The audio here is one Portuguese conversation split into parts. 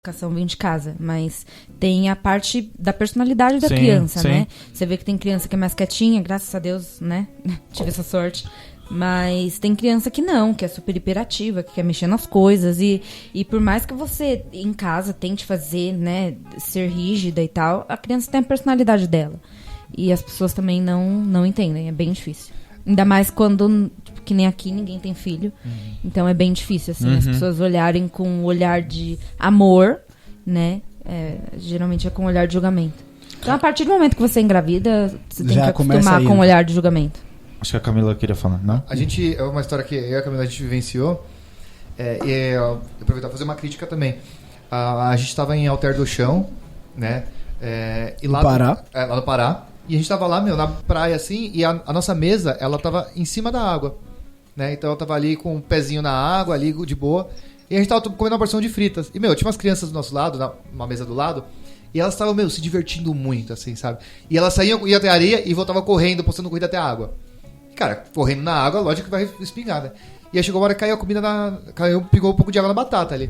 educação vem de casa, mas tem a parte da personalidade da criança, né? Você vê que tem criança que é mais quietinha, graças a Deus, né? Tive essa sorte. Mas tem criança que não, que é super hiperativa, que quer mexer nas coisas. E por mais que você, em casa, tente fazer, né, ser rígida e tal, a criança tem a personalidade dela. E as pessoas também não entendem, é bem difícil. Ainda mais quando, tipo, que nem aqui, ninguém tem filho. Então é bem difícil, assim, as pessoas olharem com um olhar de amor, né? Geralmente é com um olhar de julgamento. Então, a partir do momento que você engravida, você tem que acostumar com um olhar de julgamento. Acho que a Camila queria falar, não? A gente, é uma história que eu e a Camila a gente vivenciou. Eu aproveitar para fazer uma crítica também. A gente estava em Alter do Chão, né? E lá, Pará. Lá no Pará. E a gente tava lá, na praia, assim, e a nossa mesa, ela tava em cima da água, né? Então eu tava ali com um pezinho na água, ali de boa. E a gente tava comendo uma porção de fritas. E, tinha umas crianças do nosso lado, numa mesa do lado, e elas estavam, se divertindo muito, assim, sabe? E elas saíam, iam até a areia e voltavam correndo, postando corrida até a água. E, cara, correndo na água, lógico que vai espingar, né? E aí chegou uma hora que caiu a comida pegou um pouco de água na batata ali.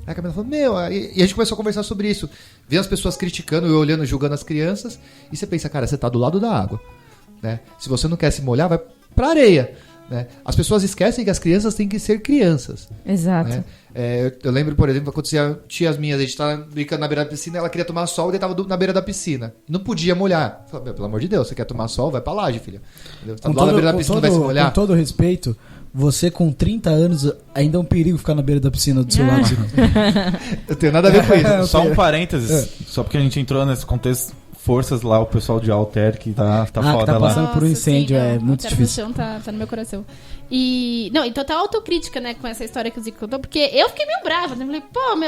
Aí a Camila falou, e a gente começou a conversar sobre isso. Vendo as pessoas criticando, eu olhando, julgando as crianças. E você pensa, cara, você tá do lado da água, né? Se você não quer se molhar, vai pra areia, né? As pessoas esquecem que as crianças têm que ser crianças. Exato. Né? Eu lembro, por exemplo, acontecia tias minhas, a gente tava brincando na beira da piscina, ela queria tomar sol e deitava na beira da piscina. Não podia molhar. Eu falei, pelo amor de Deus, você quer tomar sol? Vai pra laje, filha. Você tá do lado da beira da piscina, não vai se molhar? Com todo respeito, você com 30 anos ainda é um perigo ficar na beira da piscina do seu lado. Eu tenho nada a ver com isso. Só um parênteses, só porque a gente entrou nesse contexto, forças lá, o pessoal de Alter que tá foda que tá passando lá. por um incêndio, é muito Alter difícil. Do Chão tá no meu coração. E total autocrítica, né, com essa história que o Zico contou, porque eu fiquei meio brava, né? Falei,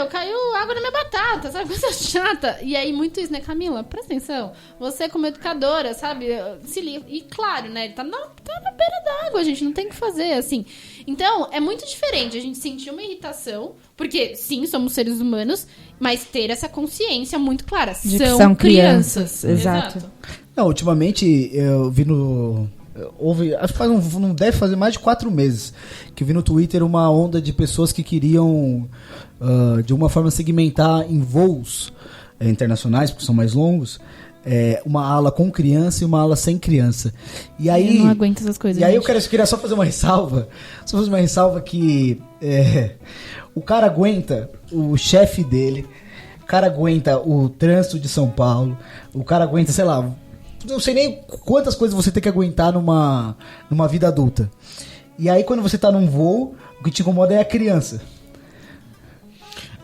caiu água na minha batata, sabe? Coisa chata. E aí, muito isso, né, Camila? Presta atenção. Você, como educadora, sabe? Se liga. E claro, né? Ele tá na beira da água, a gente não tem o que fazer, assim. Então, é muito diferente a gente sentir uma irritação, porque, sim, somos seres humanos, mas ter essa consciência muito clara. São crianças. Exato. Não, ultimamente, eu vi acho que não deve fazer mais de 4 meses que eu vi no Twitter uma onda de pessoas que queriam de uma forma segmentar em voos internacionais, porque são mais longos, uma ala com criança e uma ala sem criança. E aí, eu não aguento essas coisas. E aí eu queria só fazer uma ressalva. Que o cara aguenta o chefe dele, o cara aguenta o trânsito de São Paulo, o cara aguenta, sei lá, não sei nem quantas coisas você tem que aguentar numa vida adulta. E aí, quando você tá num voo, o que te incomoda é a criança.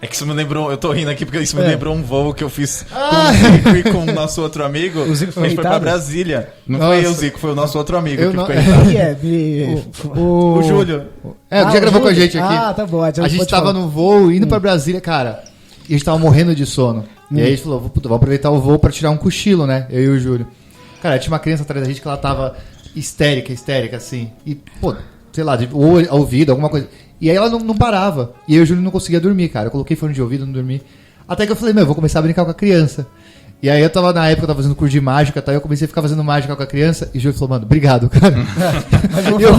É que isso me lembrou, eu tô rindo aqui porque isso me lembrou um voo que eu fiz com o Zico e com o nosso outro amigo. O Zico a gente foi pra Brasília. Não foi eu, Zico, foi o nosso outro amigo que ficou irritado. O Júlio. Que já gravou com a gente aqui. Tá bom. A gente tava no voo, indo pra Brasília, cara, e a gente tava morrendo de sono. E aí a gente falou, vamos aproveitar o voo pra tirar um cochilo, né? Eu e o Júlio. Cara, tinha uma criança atrás da gente que ela tava histérica, assim. E, sei lá, ou ouvido, alguma coisa. E aí ela não parava. E aí o Júlio não conseguia dormir, cara. Eu coloquei fone de ouvido, não dormi. Até que eu falei, eu vou começar a brincar com a criança. E aí na época eu tava fazendo curso de mágica, tá? Eu comecei a ficar fazendo mágica com a criança. E o Júlio falou, mano, obrigado, cara. E eu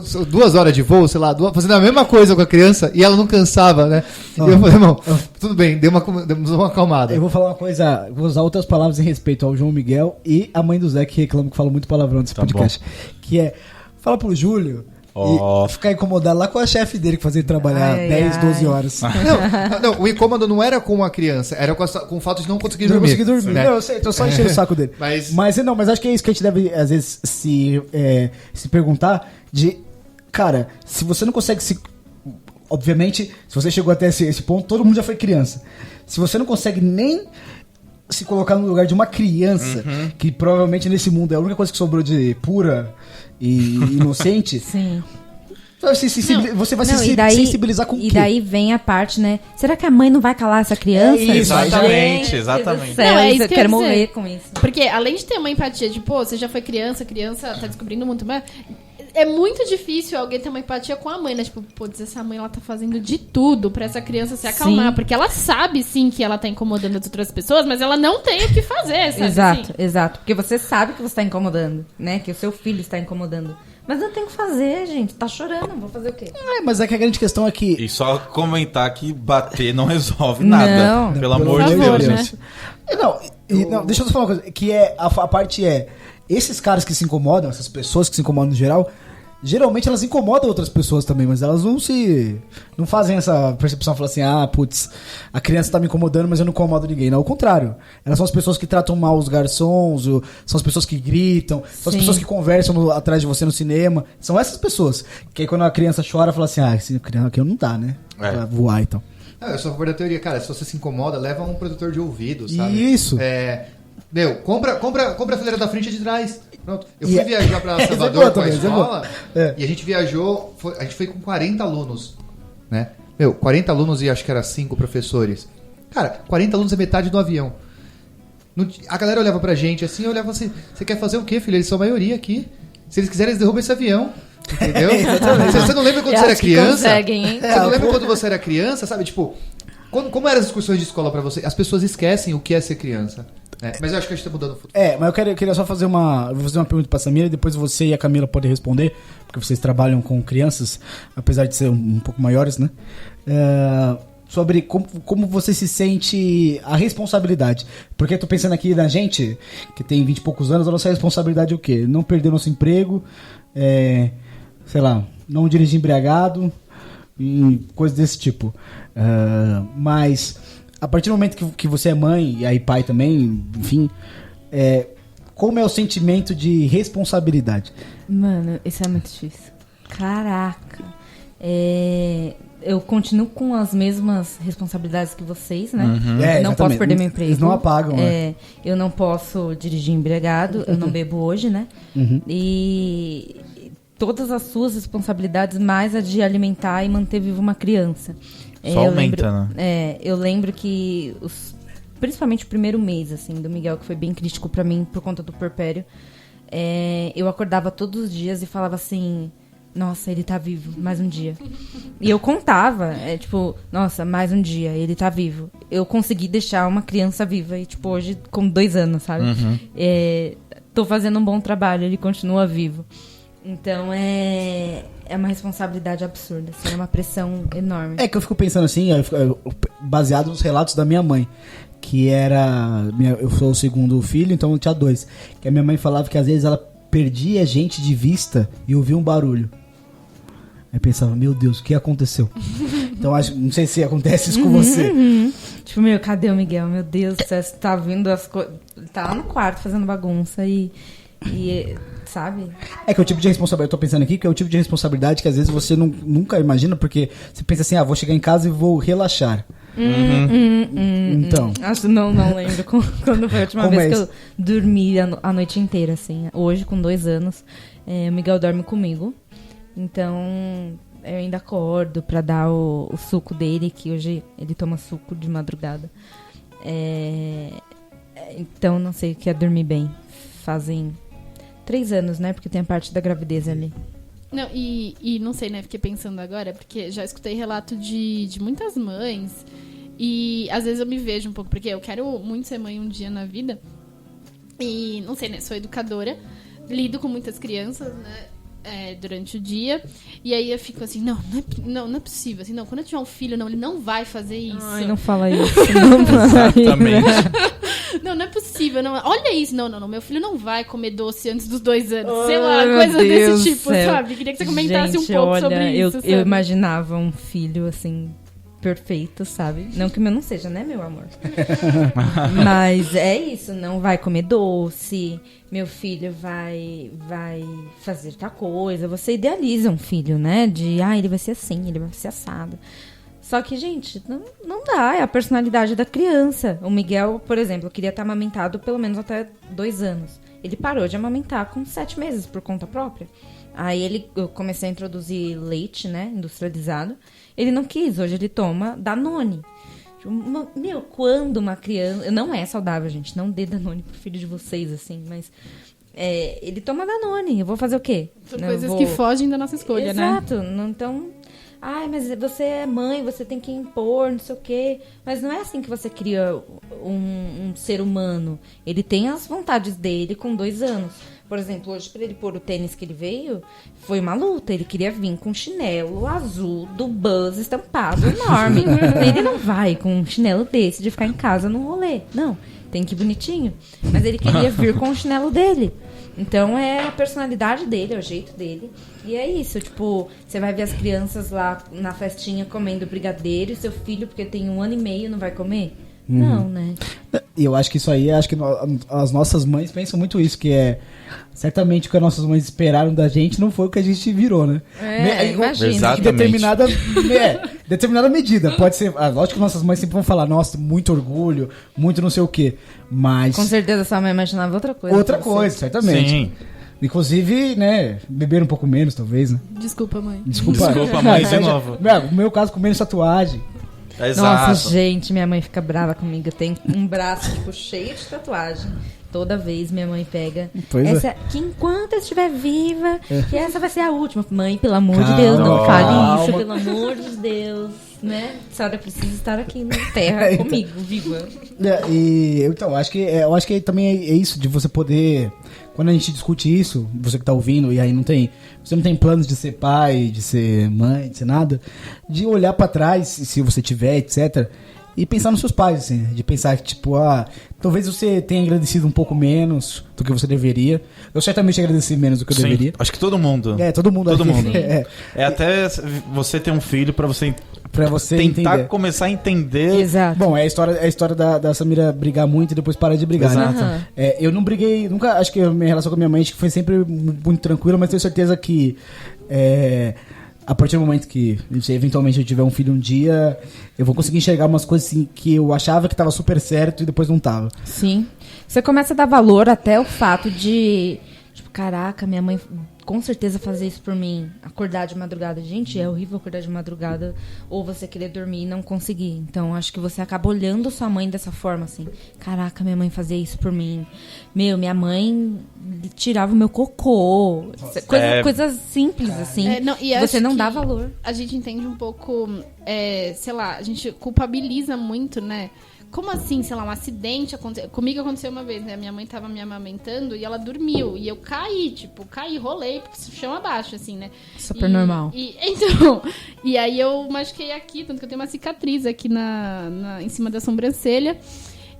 fui 2 horas de voo, sei lá, fazendo a mesma coisa com a criança. E ela não cansava, né? E eu falei, irmão, tudo bem, demos uma acalmada. Eu vou falar uma coisa, vou usar outras palavras em respeito ao João Miguel e a mãe do Zé, que reclama que fala muito palavrão nesse podcast. Bom. Que fala pro Júlio e ficar incomodado lá com a chefe dele que fazia ele trabalhar 10, 12 horas. Não, o incômodo não era com a criança, era com o fato de não conseguir dormir. Não conseguir dormir. Né? Não, eu sei, tô só enchendo o saco dele. Mas acho que é isso que a gente deve, às vezes, se perguntar cara, se você não consegue obviamente, se você chegou até esse ponto, todo mundo já foi criança. Se você não consegue nem se colocar no lugar de uma criança, que provavelmente nesse mundo é a única coisa que sobrou de pura e inocente. Sim. Você vai sensibilizar com o quê? E daí vem a parte, né? Será que a mãe não vai calar essa criança? Exatamente. Eu quero morrer com isso. Porque além de ter uma empatia de, você já foi criança tá descobrindo muito mais. É muito difícil alguém ter uma empatia com a mãe, né? Tipo, essa mãe, ela tá fazendo de tudo pra essa criança se acalmar. Sim. Porque ela sabe, sim, que ela tá incomodando as outras pessoas, mas ela não tem o que fazer, sabe? Exato. Porque você sabe que você tá incomodando, né? Que o seu filho está incomodando. Mas não tem o que fazer, gente. Tá chorando, vou fazer o quê? Mas é que a grande questão é que... E só comentar que bater não resolve nada. Não. Pelo amor de Deus, né? gente. Não, deixa eu só falar uma coisa. Que é, a parte é... Esses caras que se incomodam, essas pessoas que se incomodam no geral... Geralmente elas incomodam outras pessoas também, mas elas não fazem essa percepção, falam assim, putz, a criança tá me incomodando, mas eu não incomodo ninguém. Não, ao contrário. Elas são as pessoas que tratam mal os garçons, são as pessoas que gritam, são as pessoas que conversam atrás de você no cinema. São essas pessoas. Que aí quando a criança chora, fala assim, esse criança aqui não dá, né? Pra voar e tal. Eu sou a favor da teoria, cara, se você se incomoda, leva um protetor de ouvido, sabe? Isso. Compra a fileira da frente e de trás. Pronto. Eu fui viajar pra Salvador com a escola e a gente viajou, a gente foi com 40 alunos, né? 40 alunos e acho que era 5 professores. Cara, 40 alunos é metade do avião. A galera olhava pra gente assim, eu olhava assim, você quer fazer o quê, filho? Eles são a maioria aqui. Se eles quiserem, eles derrubam esse avião. Entendeu? Você não lembra quando você era criança? Conseguem, hein? Você não lembra quando você era criança, sabe? Tipo, como eram as excursões de escola pra você? As pessoas esquecem o que é ser criança. Mas eu acho que a gente tá mudando o futuro. Mas eu queria só fazer uma pergunta pra Samira e depois você e a Camila podem responder, porque vocês trabalham com crianças, apesar de ser um pouco maiores, né? Sobre como você se sente a responsabilidade. Porque eu tô pensando aqui na gente, que tem 20 e poucos anos, a nossa responsabilidade é o quê? Não perder nosso emprego, sei lá, não dirigir embriagado e coisas desse tipo. Mas... A partir do momento que você é mãe, e aí pai também, enfim, como é o sentimento de responsabilidade? Mano, isso é muito difícil. Caraca. Eu continuo com as mesmas responsabilidades que vocês, né? Não posso perder meu emprego. Eles não apagam, né? Eu não posso dirigir embriagado, eu não bebo hoje, né? E todas as suas responsabilidades, mais a de alimentar e manter viva uma criança. Só aumenta, né? Eu lembro que, principalmente o primeiro mês, assim, do Miguel, que foi bem crítico pra mim por conta do puerpério, eu acordava todos os dias e falava assim, nossa, ele tá vivo, mais um dia. E eu contava, nossa, mais um dia, ele tá vivo. Eu consegui deixar uma criança viva, e hoje, com 2 anos, sabe? Tô fazendo um bom trabalho, ele continua vivo. Então é uma responsabilidade absurda, assim, é uma pressão enorme. Que eu fico pensando assim, baseado nos relatos da minha mãe, que eu sou o segundo filho, então eu tinha 2. Que a minha mãe falava que às vezes ela perdia gente de vista e ouvia um barulho. Aí pensava, meu Deus, o que aconteceu? Então não sei se acontece isso com você. Cadê o Miguel? Meu Deus, você tá vindo as coisas. Tá lá no quarto fazendo bagunça e sabe? Que é o tipo de responsabilidade, eu tô pensando aqui, que é o tipo de responsabilidade que às vezes você nunca imagina, porque você pensa assim, vou chegar em casa e vou relaxar. Então. Não lembro quando foi a última vez que eu dormi a noite inteira, assim. Hoje, com 2 anos, o Miguel dorme comigo. Então, eu ainda acordo pra dar o suco dele, que hoje ele toma suco de madrugada. Então, não sei o que é dormir bem. Fazem 3 anos, né? Porque tem a parte da gravidez ali. Não, e não sei, né? Fiquei pensando agora, porque já escutei relato de muitas mães. E às vezes eu me vejo um pouco, porque eu quero muito ser mãe um dia na vida. E não sei, né? Sou educadora, lido com muitas crianças, né? Durante o dia. E aí eu fico assim, não é possível. Assim, quando eu tiver um filho, ele não vai fazer isso. Ai, não fala isso. Não fala Exatamente. Não é possível. Olha isso. Não, meu filho não vai comer doce antes dos 2 anos. Oh, sei lá, coisa Deus desse tipo, céu. sabe? Queria que você comentasse um pouco olha, sobre isso. Eu imaginava um filho, assim, perfeito, sabe? Não que o meu não seja, né, meu amor? Mas é isso, não vai comer doce, meu filho vai fazer tal coisa. Você idealiza um filho, né? De, ele vai ser assim, ele vai ser assado. Só que, gente, não dá, é a personalidade da criança. O Miguel, por exemplo, queria estar amamentado pelo menos até 2 anos. Ele parou de amamentar com 7 meses por conta própria. Aí eu comecei a introduzir leite, né, industrializado. Ele não quis, hoje ele toma Danone. Quando uma criança... Não é saudável, gente, não dê Danone pro filho de vocês, assim, mas... ele toma Danone, eu vou fazer o quê? São coisas que fogem da nossa escolha, Exato, né? Então... mas você é mãe, você tem que impor, não sei o quê. Mas não é assim que você cria um ser humano. Ele tem as vontades dele com 2 anos. Por exemplo, hoje pra ele pôr o tênis que ele veio, foi uma luta. Ele queria vir com um chinelo azul do Buzz estampado enorme. Ele não vai com um chinelo desse de ficar em casa no rolê. Não, tem que ir bonitinho. Mas ele queria vir com o chinelo dele. Então é a personalidade dele, é o jeito dele. E é isso, tipo, você vai ver as crianças lá na festinha comendo brigadeiro e seu filho, porque tem 1 ano e meio, não vai comer? Não, né? E eu acho que isso aí, acho que as nossas mães pensam muito isso, que é certamente o que as nossas mães esperaram da gente não foi o que a gente virou, né? Imagina. Exatamente. Determinada medida. Pode ser, lógico que nossas mães sempre vão falar, nossa, muito orgulho, muito não sei o quê, mas... Com certeza sua mãe imaginava outra coisa. Outra coisa, certamente. Sim. Inclusive, né, beber um pouco menos, talvez, né? Desculpa, mãe. Desculpa, mãe, de novo. No meu caso, com menos tatuagem. Exato. Nossa, gente, minha mãe fica brava comigo. Eu tenho um braço, tipo, cheio de tatuagem. Toda vez minha mãe pega. Que enquanto eu estiver viva, que essa vai ser a última. Mãe, pelo amor de Deus, não fale isso, pelo amor de Deus. Né? A senhora precisa estar aqui na terra comigo, viva. Então, eu acho que também é isso, de você poder... Quando a gente discute isso, você que tá ouvindo, e aí você não tem planos de ser pai, de ser mãe, de ser nada, de olhar pra trás, se você tiver, etc., e pensar nos seus pais, assim, de pensar que, tipo, talvez você tenha agradecido um pouco menos do que você deveria. Eu certamente agradeci menos do que eu deveria. Acho que todo mundo. Todo mundo. Todo mundo. É até você ter um filho pra você tentar entender. Começar a entender. Exato. Bom, é a história da Samira brigar muito e depois parar de brigar. Exato. Né? Eu não briguei, nunca, acho que a minha relação com a minha mãe foi sempre muito tranquila, mas tenho certeza que a partir do momento que eventualmente eu tiver um filho um dia, eu vou conseguir enxergar umas coisas assim que eu achava que tava super certo e depois não tava. Sim. Você começa a dar valor até o fato de... Tipo, caraca, minha mãe com certeza fazia isso por mim. Acordar de madrugada. Gente, é horrível acordar de madrugada ou você querer dormir e não conseguir. Então, acho que você acaba olhando sua mãe dessa forma, assim. Caraca, minha mãe fazia isso por mim. Minha mãe tirava o meu cocô. Coisas simples, assim. Você não dá valor. A gente entende um pouco, sei lá, a gente culpabiliza muito, né? Como assim, sei lá, um acidente aconteceu? Comigo aconteceu uma vez, né? Minha mãe tava me amamentando e ela dormiu. E eu caí, rolei, porque chão abaixo, assim, né? Super normal. Então, e aí eu machuquei aqui, tanto que eu tenho uma cicatriz aqui em cima da sobrancelha.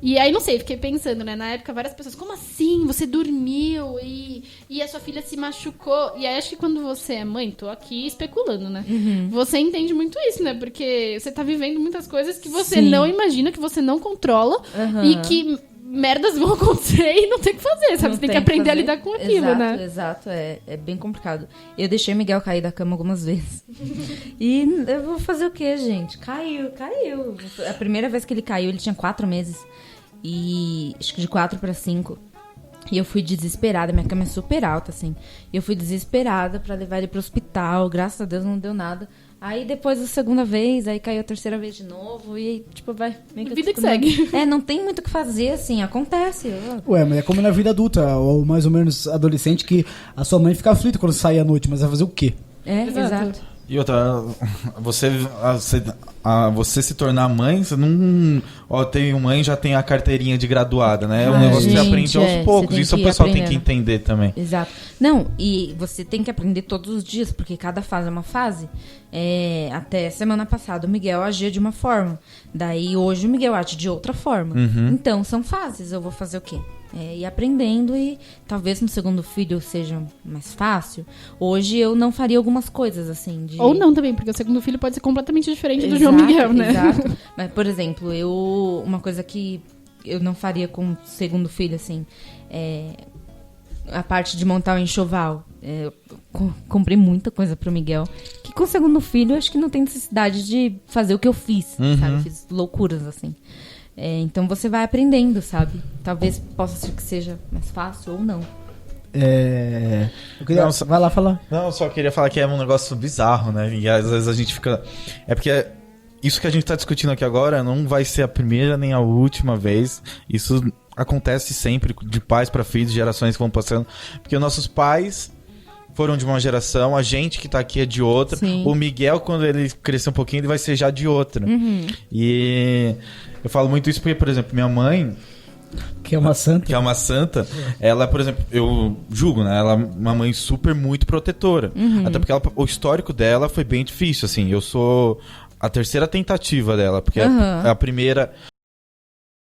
E aí, não sei, fiquei pensando, né? Na época, várias pessoas, como assim? Você dormiu e a sua filha se machucou? E aí, acho que quando você é mãe, tô aqui especulando, né? Uhum. Você entende muito isso, né? Porque você tá vivendo muitas coisas que você não imagina, que você não controla e que merdas vão acontecer e não tem o que fazer, sabe? Você tem que aprender a lidar com aquilo, né? Exato, é bem complicado. Eu deixei o Miguel cair da cama algumas vezes. E eu vou fazer o quê, gente? Caiu. A primeira vez que ele caiu, ele tinha 4 meses. E acho que de 4 para 5. E eu fui desesperada, minha cama é super alta, assim. E eu fui desesperada pra levar ele pro hospital. Graças a Deus não deu nada. Aí depois da segunda vez, aí caiu a terceira vez de novo. E aí, tipo, vai. Vida que segue. Não tem muito o que fazer, assim, acontece. Ué, mas é como na vida adulta, ou mais ou menos adolescente, que a sua mãe fica aflita quando sai à noite, mas vai fazer o quê? Exato. E outra, você se tornar mãe, você não... tem mãe, já tem a carteirinha de graduada, né? É um negócio que você aprende aos poucos. Isso o pessoal tem que entender também. Exato. Não, e você tem que aprender todos os dias, porque cada fase é uma fase. Até semana passada o Miguel agia de uma forma. Daí hoje o Miguel age de outra forma. Uhum. Então, são fases. Eu vou fazer o quê? Ir aprendendo e talvez no segundo filho seja mais fácil. Hoje eu não faria algumas coisas assim. Ou não também, porque o segundo filho pode ser completamente diferente do João Miguel, né? Exato. Mas, por exemplo, uma coisa que eu não faria com o segundo filho, assim, a parte de montar o enxoval. Eu comprei muita coisa pro Miguel. Que com o segundo filho eu acho que não tem necessidade de fazer o que eu fiz, sabe? Eu fiz loucuras, assim. Então você vai aprendendo, sabe? Talvez possa ser que seja mais fácil ou não. Vai lá falar. Não, eu só queria falar que é um negócio bizarro, né? E às vezes a gente fica... porque isso que a gente tá discutindo aqui agora não vai ser a primeira nem a última vez. Isso acontece sempre, de pais para filhos, gerações que vão passando. Porque nossos pais foram de uma geração, a gente que tá aqui é de outra. Sim. O Miguel, quando ele crescer um pouquinho, ele vai ser já de outra. Uhum. E... eu falo muito isso porque, por exemplo, minha mãe, Que é uma santa. Que é uma santa. Ela, por exemplo, eu julgo, né? Ela é uma mãe super muito protetora. Até porque o histórico dela foi bem difícil, assim. Eu sou a terceira tentativa dela, porque a primeira